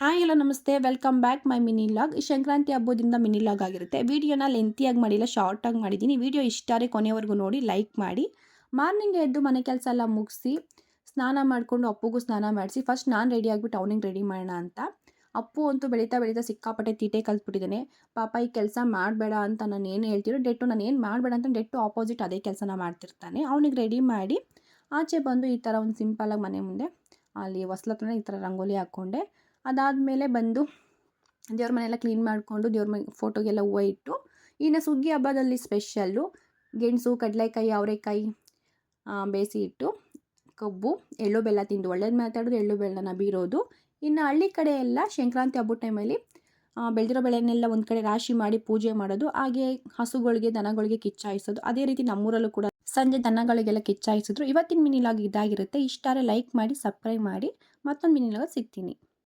Hi hello ನಮಸ್ತೆ welcome back my mini log. ಈ Sankranti ಹಬ್ಬದಿಂದ mini log ಆಗಿರುತ್ತೆ. ವಿಡಿಯೋನ ಲೆಂತಿಯಾಗಿ ಮಾಡಿಲ್ಲ, ಶಾರ್ಟಾಗಿ ಮಾಡಿದ್ದೀನಿ. ವಿಡಿಯೋ ಇಷ್ಟಾರೆ ಕೊನೆವರೆಗೂ ನೋಡಿ, ಲೈಕ್ ಮಾಡಿ. ಮಾರ್ನಿಂಗ್ ಎದ್ದು ಮನೆ ಕೆಲಸ ಎಲ್ಲ ಮುಗಿಸಿ ಸ್ನಾನ ಮಾಡಿಕೊಂಡು ಅಪ್ಪುಗೂ ಸ್ನಾನ ಮಾಡಿಸಿ ಫಸ್ಟ್ ನಾನು ರೆಡಿ ಆಗಿಬಿಟ್ಟು ಅವನಿಗೆ ರೆಡಿ ಮಾಡೋಣ ಅಂತ. ಅಪ್ಪು ಅಂತೂ ಬೆಳೀತಾ ಬೆಳೀತಾ ಸಿಕ್ಕಾಪಟ್ಟೆ ತೀಟೆ ಕಲ್ತ್ಬಿಟ್ಟಿದ್ದಾನೆ. ಪಾಪ ಈ ಕೆಲಸ ಮಾಡಬೇಡ ಅಂತ ನಾನು ಏನು ಹೇಳ್ತೀರೋ ನಾನು ಏನು ಮಾಡಬೇಡ ಅಂತ ಡೆಟ್ಟು ಆಪೋಸಿಟ್ ಅದೇ ಕೆಲಸನ ಮಾಡ್ತಿರ್ತಾನೆ. ಅವನಿಗೆ ರೆಡಿ ಮಾಡಿ ಆಚೆ ಬಂದು ಈ ಥರ ಒಂದು ಸಿಂಪಲಾಗಿ ಮನೆ ಮುಂದೆ ಅಲ್ಲಿ ಹೊಸ್ಲತ್ರನೇ ಈ ಥರ ರಂಗೋಲಿ ಹಾಕ್ಕೊಂಡೆ. ಅದಾದಮೇಲೆ ಬಂದು ದೇವ್ರ ಮನೆಯೆಲ್ಲ ಕ್ಲೀನ್ ಮಾಡಿಕೊಂಡು ದೇವ್ರ ಮನೆ ಫೋಟೋಗೆಲ್ಲ ಹೂವು ಇಟ್ಟು, ಇನ್ನು ಸುಗ್ಗಿ ಹಬ್ಬದಲ್ಲಿ ಸ್ಪೆಷಲ್ಲು ಗೆಣಸು, ಕಡಲೆಕಾಯಿ, ಅವರೆಕಾಯಿ ಬೇಯಿಸಿ ಇಟ್ಟು, ಕಬ್ಬು, ಎಳ್ಳು ಬೆಲ್ಲ ತಿಂದು ಒಳ್ಳೇದು ಮಾತಾಡೋದು, ಎಳ್ಳು ಬೆಲ್ಲನ ಬೀರೋದು. ಇನ್ನು ಹಳ್ಳಿ ಕಡೆ ಎಲ್ಲ ಸಂಕ್ರಾಂತಿ ಹಬ್ಬದ ಟೈಮಲ್ಲಿ ಬೆಳೆದಿರೋ ಬೆಳೆಯನ್ನೆಲ್ಲ ಒಂದು ಕಡೆ ರಾಶಿ ಮಾಡಿ ಪೂಜೆ ಮಾಡೋದು, ಹಾಗೆ ಹಸುಗಳಿಗೆ ದನಗಳಿಗೆ ಕಿಚ್ಚಾಯಿಸೋದು. ಅದೇ ರೀತಿ ನಮ್ಮೂರಲ್ಲೂ ಕೂಡ ಸಂಜೆ ದನಗಳಿಗೆಲ್ಲ ಕಿಚ್ಚಾಯಿಸಿದ್ರು. ಇವತ್ತಿನ ಮಿನಿ ಲಾಗ್ ಇದಾಗಿರುತ್ತೆ. ಇಷ್ಟಾರೆ ಲೈಕ್ ಮಾಡಿ, ಸಬ್ಸ್ಕ್ರೈಬ್ ಮಾಡಿ. ಮತ್ತೊಂದು ಮಿನಿ ಲಾಗ್ ಸಿಗ್ತೀನಿ.